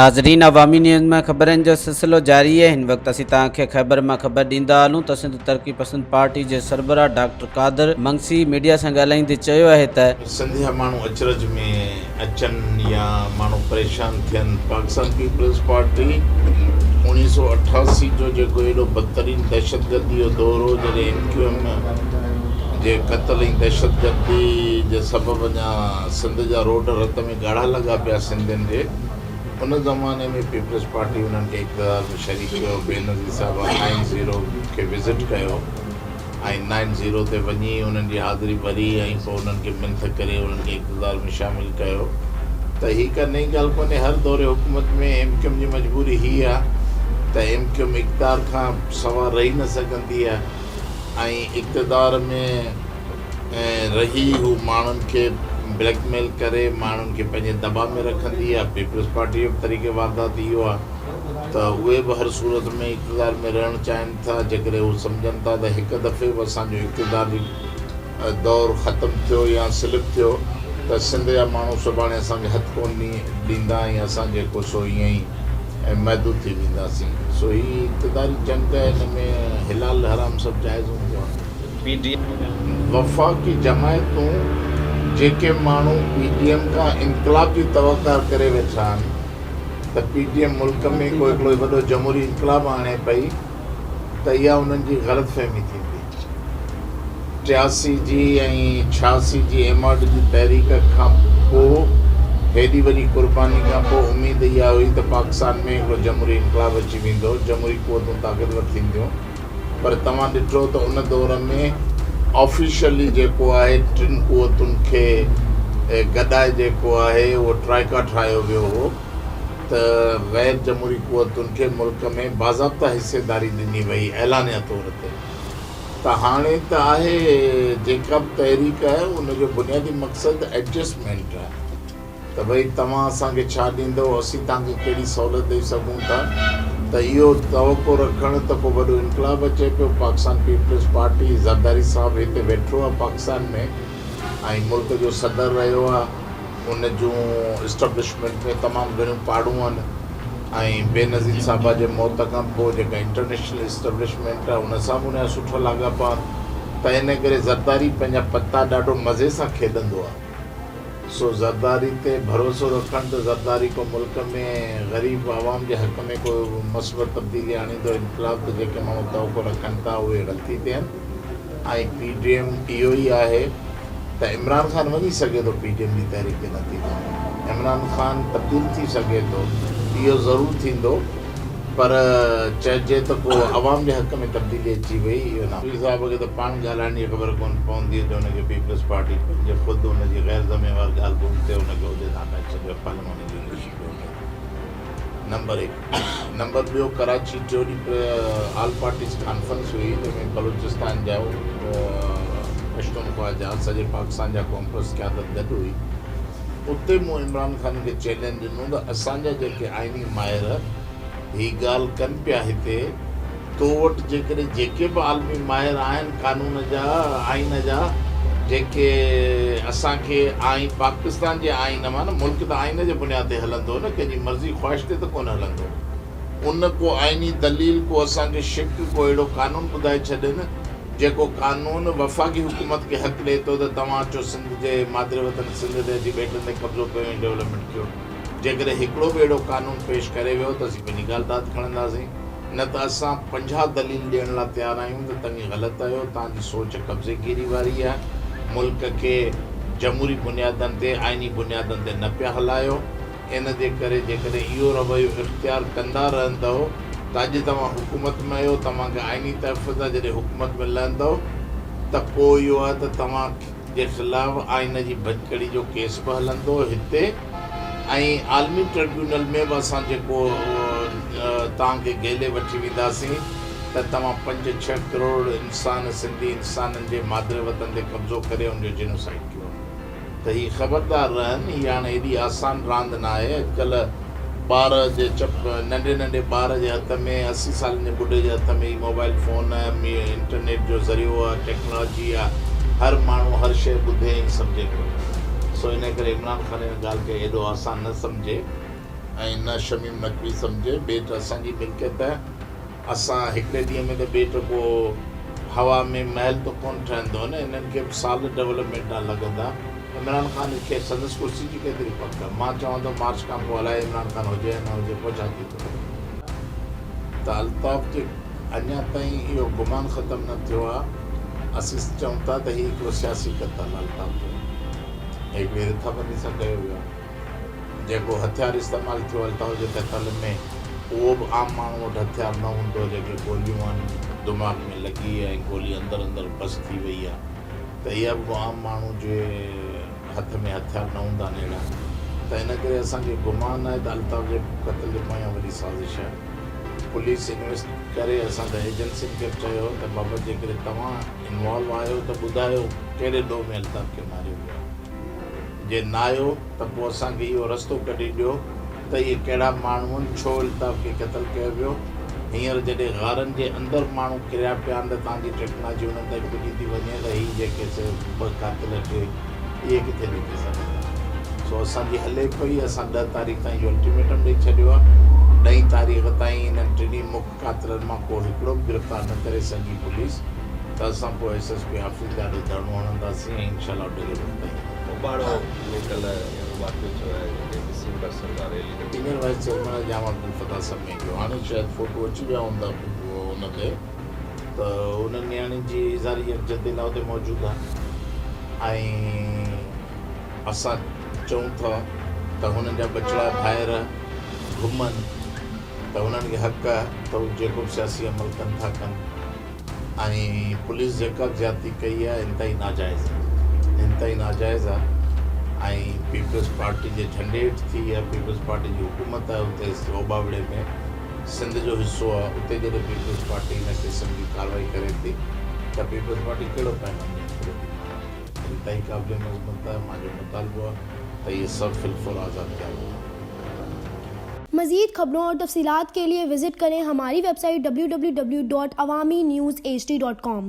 नाज़रीन, अवामी न्यूज़ में ख़बरनि जो सिलसिलो जारी है। हिन वक्त असीं तव्हांखे ख़ैबर में ख़बर ॾींदा हलूं त सिंध तरक़ी पसंद पार्टी के सरबराह डॉक्टर कादर मंगसी मीडिया से ॻाल्हाईंदे चयो आहे त सिंध जा माण्हू अचरज में अचनि या माण्हू परेशान थियनि। पाकिस्तान पीपल्स पार्टी 1988 जो जेको एॾो बदतरीन दहशतगर्दी जो दौर हो, जॾहिं MQM जे क़त्ल ऐं दहशतगर्दी जे सबबु अञा सिंध जा रोड रत में ॻाढ़ा लॻा पिया सिंधियुनि जे, उन ज़माने में पीपल्स पार्टी उन्हनि खे इक़्तिदार में शरीक कयो। बेनज़ीर साहिबा 90 खे विज़िट कयो ऐं 90 ते वञी उन्हनि जी हाज़िरी भरी ऐं पोइ उन्हनि खे मिंथ करे उन्हनि खे इक़्तिदार में शामिलु कयो। त हीअ का नई ॻाल्हि कोन्हे। हर दौरे हुकूमत में MQM जी मजबूरी हीअ आहे त MQM इक़्तिदार खां सवाइ रही न सघंदी आहे ऐं इक़्तिदार में रही हू माण्हुनि खे ब्लैकमेल करे माण्हुनि खे पंहिंजे दबाव में रखंदी आहे। पीपल्स पार्टी जो तरीक़े वारदात इहो आहे त उहे बि हर सूरत में इक़्तिदार में रहणु चाहिनि था। जेकॾहिं हू सम्झनि था त हिकु दफ़े बि असांजो इक़्तिदार जी दौरु ख़तमु थियो या स्लिप थियो त सिंध जा माण्हू सुभाणे असांखे हथु कोन ॾींदा ऐं असां जेको सो ईअं ई महदूद थी वेंदासीं। सो हीअ इक़्तिदारी जंग आहे, हिन में हिलाल हराम सभु जाइज़ हूंदो आहे। वफ़ाक़ी जमायतूं जेके माण्हू PDM खां इनकलाब जी तवक़ा करे वेठा आहिनि त PDM मुल्क में कोई हिकिड़ो वॾो जमहूरी इनकलाब आणे पई त इहा उन्हनि जी ग़लतफ़हमी थींदी। 83 जी ऐं 86 जी MRD जी तहरीक खां पोइ हेॾी वॾी क़ुर्बानी खां पोइ उमेदु इहा हुई त पाकिस्तान में हिकिड़ो जमहूरी इनकलाब अची वेंदो, जमहूरी क़ुवतूं ताक़तवर थींदियूं। पर तव्हां ॾिठो त उन दौर में ऑफिशियली जेको आहे टिनि क़ुवतुनि खे गॾाए जेको आहे उहो ट्राइका ठाहियो वियो हो त ग़ैर जमहूरी क़ुवतुनि खे मुल्क में बाज़ाब्ता हिसेदारी ॾिनी वई ऐलानिया तौर ते। त हाणे त आहे जेका बि तहरीक आहे उनजो बुनियादी मक़सदु एडजस्टमेंट आहे त भई तव्हां असांखे छा ॾींदव, असीं तव्हांखे कहिड़ी सहूलियत ॾेई सघूं था। त इहो तवक़ो रखणु त को वॾो इनकलाब अचे पियो। पाकिस्तान पीपल्स पार्टी ज़रदारी साहिबु हिते वेठो आहे पाकिस्तान में ऐं मुल्क जो सदर रहियो आहे। उन जूं इस्टेब्लिशमेंट में तमामु घणियूं पाड़ूं आहिनि ऐं बेनज़ीर साहिबा जे मौत खां पोइ जेका इंटरनेशनल इस्टेब्लिशमेंट आहे उन सां बि उनजा सुठा लाॻापा। त इन करे ज़रदारी पंहिंजा पता ॾाढो मज़े सां खेॾंदो आहे। सो ज़रदारी ते भरोसो रखणु त ज़रदारी को मुल्क में ग़रीब आवाम जे हक़ में को मस्बत तब्दीली आणींदो इनकलाब, त जेके माण्हू तवक़ो रखनि था उहे ग़लती थियनि। ऐं PDM इहो ई आहे त इमरान ख़ान वञी सघे थो PDM जी तहरीक जे नतीजे में, इमरान ख़ान तब्दील थी सघे थो, इहो ज़रूरु थींदो। पर चइजे त को आवाम जे हक़ में तब्दीली अची वई, इहो न। साहिब खे त पाण ॻाल्हाइण जी ख़बर कोन पवंदी त हुनखे पीपल्स पार्टी पंहिंजे ख़ुदि हुनजी ग़ैर ज़िम्मेवार ॻाल्हि कोन थिए हुनखे उहिदे तां करे छॾियो पार्लियामेंट जी लीडरशिप में। नंबर 1। नंबर 2, कराची टियों ॾींहुं ऑल पार्टीज़ कॉन्फ्रेंस हुई जंहिंमें बलूचिस्तान जा पश्तूनख्वा जा सॼे पाकिस्तान जा कॉन्फ्रेंस क़यादत गॾु हुई। उते मूं इमरान ख़ान खे चैलेंज ॾिनो त असांजा जेके आइनी माहिर हीअ ॻाल्हि कनि पिया हिते, तो वटि जेकॾहिं जेके बि आलमी माहिर आहिनि कानून जा आइन जा, जेके असांखे पाकिस्तान जे आइन मां न, मुल्क त आइन जे बुनियाद ते हलंदो न, कंहिंजी मर्ज़ी ख़्वाहिश ते त कोन हलंदो। उन को आइनी दलील को असांखे शिक को अहिड़ो कानून ॿुधाए छॾनि जेको कानून वफ़ाक़ी हुकूमत खे हक़ ॾिए थो त तव्हां अचो सिंध जे मादरे वतन सिंध ते अची ॿेटनि ते कब्ज़ो कयो ऐं डेवलपमेंट कयो। जेकॾहिं हिकिड़ो बि अहिड़ो कानून पेश करे वियो त असीं पंहिंजी ॻाल्हि दाद खणंदासीं, न त असां 50 दलील ॾियण लाइ तयारु आहियूं त तव्हां ग़लति आहियो, तव्हांजी सोच कब्ज़ेगिरी वारी आहे, मुल्क खे जमहूरी बुनियादनि ते आइनी बुनियादनि ते न पिया हलायो। इन जे करे जेकॾहिं इहो रवैयो इख़्तियार कंदा रहंदव त अॼु तव्हां हुकूमत में आहियो, तव्हांखे आइनी तहफ़ुज़ आहे, जॾहिं हुकूमत में लहंदव त पोइ इहो आहे त तव्हांजे ख़िलाफ़ु आइन जी भञकड़ी जो केस बि हलंदो हिते ऐं आलमी ट्रिब्यूनल में बि असां जेको तव्हांखे गेले वठी वेंदासीं त तव्हां 5-6 करोड़ इंसान सिंधी इंसाननि जे मादरे वतन ते कब्ज़ो करे उनजो जेनोसाइड कयो। त हीअ ख़बरदार रहनि, हीअ हाणे एॾी आसान रांदि न आहे। अॼुकल्ह ॿार जे नंढे नंढे ॿार जे हथ में, 80 सालनि जे ॿुढे जे हथ में मोबाइल फ़ोन आहे, इंटरनेट जो ज़रियो आहे, टेक्नोलॉजी आहे, हर माण्हू हर शइ ॿुधे ऐं सम्झे पियो। सो इन करे इमरान ख़ान इन ॻाल्हि खे एॾो आसान न सम्झे ऐं न शमीम नकवी सम्झे। ॿेट असांजी मिल्कियत आहे। असां हिकिड़े ॾींहं में त ॿेट को हवा में महल त कोन ठहंदो न, इन्हनि खे साल डेवलपमेंट लॻंदा। इमरान ख़ान खे संदसि कुर्सी जी केतिरी पक आहे। मां चवां थो मार्च खां पोइ अलाए इमरान ख़ान हुजे या न हुजे, पोइ छा थी थो। त अल्ताफ़ खे अञा ताईं इहो गुमान ख़तमु न थियो आहे। असीं चऊं था त हीउ हिकिड़ो सियासी क़तल अल्ताफ़ जो हिकिड़ी रिथाबंदी सां कयो वियो आहे। जेको हथियार इस्तेमालु थियो अल्ताफ़ जे क़तल में, उहो बि आम माण्हू वटि हथियार न हूंदो। जेके गोलियूं आहिनि दिमाग़ में लॻी ऐं गोली अंदरि अंदरि बस थी वई आहे, त इहा बि आम माण्हू जे हथ में हथियार न हूंदा आहिनि अहिड़ा। त इन करे असांखे गुमान आहे त अल्ताफ़ जे क़तल जे पोयां वॾी साज़िश आहे। पुलिस इन्वेस्ट करे, असां त एजेंसियुनि खे चयो त बाबा जेकॾहिं तव्हां इन्वॉल्व आहियो त ॿुधायो कहिड़े ॾोह में अल्ताफ़ खे मारियो वियो। जे न आहियो त पोइ असांखे इहो रस्तो कढी ॾियो त इहे कहिड़ा माण्हू आहिनि, छो अल्ताफ़ खे क़तल कयो वियो। हींअर जॾहिं गारनि जे अंदरि माण्हू किरिया पिया आहिनि त तव्हांजी टेक्नोलॉजी उन्हनि ताईं पुॼी थी वञे त हीअ जेके ॿ क़ातिल टे इहे किथे निकिरी सघंदा। सो असांजी हले पई। असां 10 तारीख़ ताईं इहो अल्टीमेटम ॾेई छॾियो आहे। 10 तारीख़ ताईं हिननि टिनी मुख्य क़ातिलनि मां को हिकिड़ो बि गिरफ़्तार न करे सघी पुलिस, त असां पोइ SSP ऑफिस ॾाढो धरणो हणंदासीं ऐं इनशाला डेलीवर सीनियर वाइस चेयरमैन जाम अब्दुल फताह साहब में कयो। हाणे शायदि फोटो अची विया हूंदा हुन ते, त उन्हनि नियाणी जी इज़ारी यकजहती उते मौजूदु आहे। ऐं असां चऊं था त हुननि जा बचड़ा ॿाहिरि घुमनि, त हुननि खे हक़ आहे त हू जेको बि सियासी अमल कनि था कनि। ऐं पुलिस जेका बि ज़्यादती कई आहे इंतहाई नाजाइज़ आहे। ऐं पीपल्स पार्टी जे झंडे हेठि थी आहे। पीपल्स पार्टी जी हुकूमत आहे हुते ओबावड़े में, सिंध जो हिसो आहे। उते जॾहिं पीपल्स पार्टी हिन क़िस्म जी कार्रवाई करे थी त पीपल्स पार्टी कहिड़ो पैमाने इंतहाई क़ाबिल मज़बूत आहे। मुंहिंजो मुतालबो आहे त इहे सभु फिलफुल आज़ाद थिया हुआ। मज़ीद खबरों और तफसीलात के लिए विजिट करें हमारी वेबसाइट www.awamiNewsHD.com।